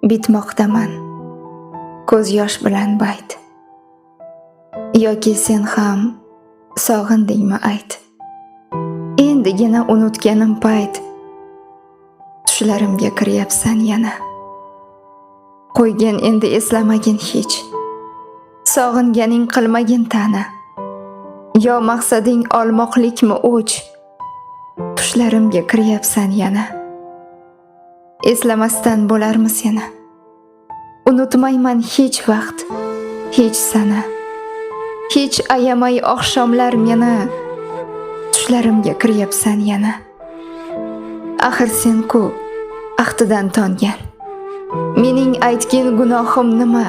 bitmoqdaman ko'z yosh bilan bayt. Yoki sen ham sog'indingmi ayt. Endigina unutganim payt, tushlarimga kiryapsan yana. Qo'ygin endi eslamagin hech, sog'inganing qilmagin ta'na. Yo maqsading olmoqlikmi o'ch, tushlarimga kiryapsan yana. Eslamasdan bo'larmi seni? Unutmayman hech vaqt, hech sana. Hech ayamay oqshomlar meni, tushlarimga kiryapsan yana. Axir sen-ku ahdidan tongan. Mening aytgan gunohim nima?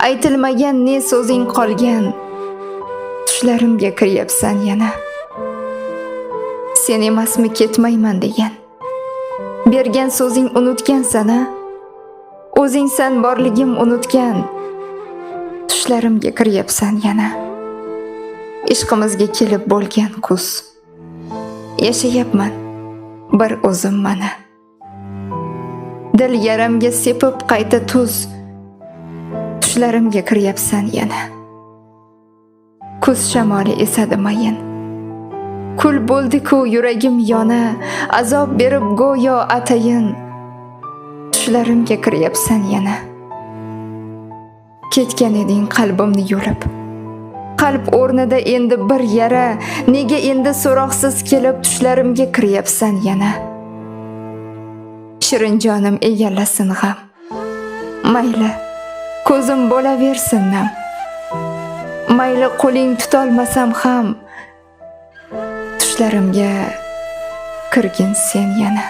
Aytilmagan ne so'zing qolgan? Tushlarimga kiryapsan yana. Sen emasmi ketmayman degan? Bergan so'zing unutgan sana. O'zingsan borligim unutgan. Tushlarimga kiryapsan yana. Ishqimizga kelib bo'lgan kuz. Yashayapman bir o'zim mana. Dil yaramga sepib qayta tuz. Tushlarimga kiryapsan yana. Kuz shamoli esadi mayin. Kul bo'ldi-ku yuragim yona, azob berib go'yo atayin. Tushlarimga kiryapsan yana. Ketgan eding qalbimni yulib. Qalb o'rnida endi bir yara, nega endi so'roqsiz kelib tushlarimga kiryapsan yana. Shirin jonim egallasin g'am. Mayli, ko'zim bo'laversin nam. Mayli qo'ling tutolmasam ham, tushlarimga kirgin sen yana.